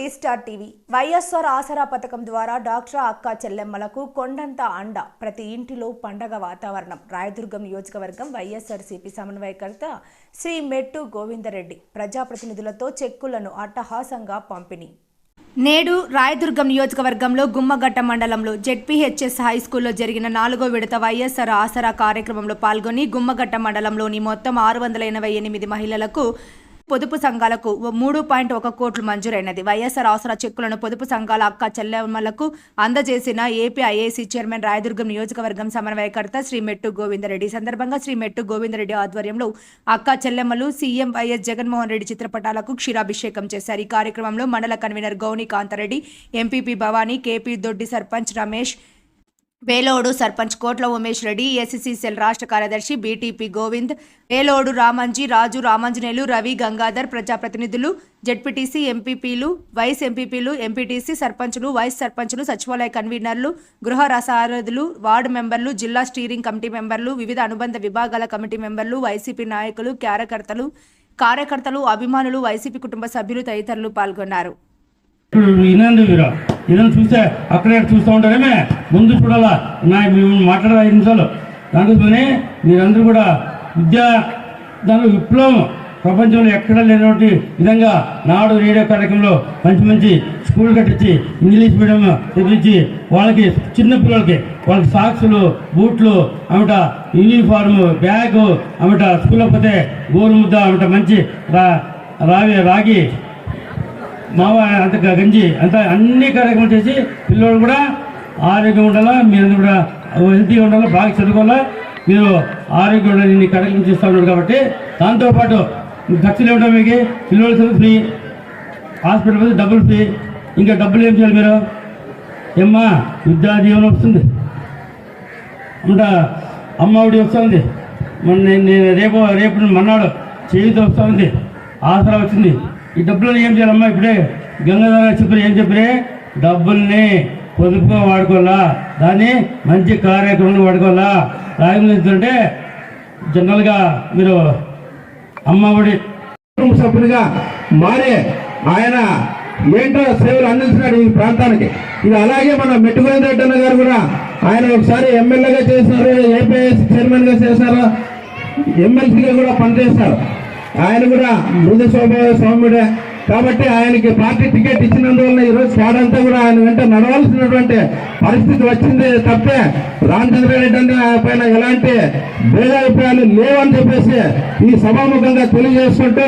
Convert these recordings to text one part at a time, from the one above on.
D star TV. YSR Aasara పథకం ద్వారా doctor అక్క చెల్లెమ్మలకు కొండంత అండ. ప్రతి ఇంటిలో పండగ వాతావరణం. రాయదుర్గం నియోజకవర్గం వైఎస్ఆర్సీపీ సమన్వయకర్త శ్రీ మెట్టు గోవిందరెడ్డి ప్రజాప్రతినిధులతో చెక్కులను అట్టహాసంగా పంపిణీ. నేడు రాయదుర్గం నియోజకవర్గంలో గుమ్మగట్ట మండలంలో జెడ్పీహెచ్ఎస్ హైస్కూల్లో జరిగిన 4వ విడత వైఎస్ఆర్ ఆసరా కార్యక్రమంలో పాల్గొని గుమ్మగట్ట మండలంలోని మొత్తం 688 మహిళలకు పొదుపు సంఘాలకు 3.1 కోట్లు మంజూరైనది. వైఎస్ఆర్ ఆసరా చెక్కులను పొదుపు సంఘాల అక్క చెల్లెమ్మలకు అందజేసిన ఏపీ ఐఏసీ చైర్మన్ రాయదుర్గం నియోజకవర్గం సమన్వయకర్త శ్రీ మెట్టు గోవిందరెడ్డి. సందర్భంగా శ్రీ మెట్టు గోవిందరెడ్డి ఆధ్వర్యంలో అక్క చెల్లెమ్మలు సీఎం వైఎస్ జగన్మోహన్ రెడ్డి చిత్రపటాలకు క్షీరాభిషేకం చేశారు. ఈ కార్యక్రమంలో మండల convener Gouni Kantha Reddy, MPP Bhavani, KP దొడ్డి సర్పంచ్ రమేష్, వేలోడు సర్పంచ్ కోట్ల ఉమేష్ రెడ్డి, ఎస్సీ సెల్ రాష్ట్ర కార్యదర్శి బీటీపీ గోవింద్, వేలోడు రామంజీ, రాజు, రామాంజనేయులు, రవి, గంగాధర్, ప్రజాప్రతినిధులు, జెడ్పీటీసీ, ఎంపీపీలు, వైస్ ఎంపీపీలు, ఎంపీటీసీ, సర్పంచులు, వైస్ సర్పంచులు, సచివాలయ కన్వీనర్లు, గృహ రసారథులు, వార్డు మెంబర్లు, జిల్లా స్టీరింగ్ కమిటీ మెంబర్లు, వివిధ అనుబంధ విభాగాల కమిటీ మెంబర్లు, వైసీపీ నాయకులు, కార్యకర్తలు, అభిమానులు, వైసీపీ కుటుంబ సభ్యులు తదితరులు పాల్గొన్నారు. ఇదని చూస్తే అక్కడే చూస్తూ ఉంటారేమే, ముందు చూడాలా మాట్లాడే 5 నిమిషాలు. దాంట్లోనే మీరందరూ కూడా విద్యా దాని విప్లవం ప్రపంచంలో ఎక్కడా లేనటువంటి విధంగా నాడు రేడియో కార్యక్రమంలో మంచి స్కూల్ కట్టించి ఇంగ్లీష్ మీడియం తెప్పించి వాళ్ళకి చిన్న పిల్లలకి వాళ్ళకి సాక్సులు, బూట్లు అమిట, యూనిఫార్ము, బ్యాగు అమిట, స్కూల్లో పోతే గోరుముద్ద అమిట, మంచి రాగి మావ అంత గంజి అంత అన్ని కార్యక్రమాలు చేసి పిల్లలు కూడా ఆరోగ్యం ఉండాలా, మీరు కూడా హెల్తీగా ఉండాలా, బాగా చదువుకోవాలా, మీరు ఆరోగ్యం ఉండాలి. ఇన్ని కార్యక్రమం చేస్తూ ఉన్నారు కాబట్టి దాంతోపాటు ఖర్చులు ఇవ్వడం మీకు పిల్లలు చదువు ఫ్రీ, హాస్పిటల్ పోతే డబ్బులు ఫ్రీ. ఇంకా డబ్బులు ఏం చేయాలి మీరు? ఏమ్మా విద్యా జీవనం వస్తుంది అంట, అమ్మఒడి వస్తూ ఉంది, రేపు మన్నాడు చేయుత వస్తూ ఉంది, ఆసరా వచ్చింది. ఈ డబ్బులను ఏం చేయాలమ్మా? ఇప్పుడే గంగాధర చెప్పారు, ఏం చెప్పారే? డబ్బుల్ని పొదుపుగా వాడుకోవాలా, దాన్ని మంచి కార్యక్రమంలో వాడుకోవాలా. రాయమంటే జనరల్గా మీరు అమ్మఒడి సభ్యునిగా మారే ఆయన ఏంటో సేవలు అందించినాడు ఈ ప్రాంతానికి. ఇది అలాగే మన మెట్టు గోవిందరెడ్డి అన్న గారు కూడా ఆయన ఒకసారి ఎమ్మెల్యేగా చేసినారు, ఏపీఎస్ చైర్మన్గా చేశారు, ఎమ్మెల్సీగా కూడా పనిచేస్తారు. ఆయన కూడా మృదు స్వభావ స్వాముడే కాబట్టి ఆయనకి పార్టీ టికెట్ ఇచ్చినందువల్ల ఈరోజు స్వాడంతా కూడా ఆయన వెంట నడవాల్సినటువంటి పరిస్థితి వచ్చింది తప్పే రామచంద్రారెడ్డి అంటే పైన ఎలాంటి భేదాభిప్రాయాలు లేవని చెప్పేసి ఈ సభాముఖంగా తెలియజేసుకుంటూ,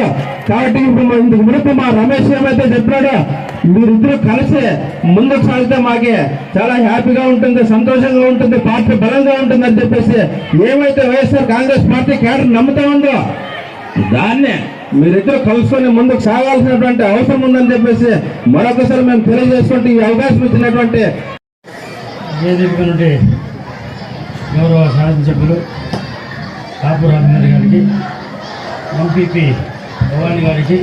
కాబట్టి ఇప్పుడు ఇందుకు మునుపు మా రమేష్ ఏమైతే చెప్పాడో మీరిద్దరూ కలిసి ముందుకు సాగితే మాకే చాలా హ్యాపీగా ఉంటుంది, సంతోషంగా ఉంటుంది, పార్టీ బలంగా ఉంటుంది అని చెప్పేసి ఏమైతే వైఎస్ఆర్ కాంగ్రెస్ పార్టీ కేడర్ నమ్ముతా ఉందో దాన్నే మీరిద్దరు కలుసుకొని ముందుకు సాగాల్సినటువంటి అవసరం ఉందని చెప్పేసి మరొకసారి మేము తెలియజేసుకుంటూ ఈ అవకాశం ఇచ్చినటువంటి గౌరవ శాసనసభ్యులు కాపు రామచంద్ర గారికి, ఎంపీపీ భవానీ గారికి,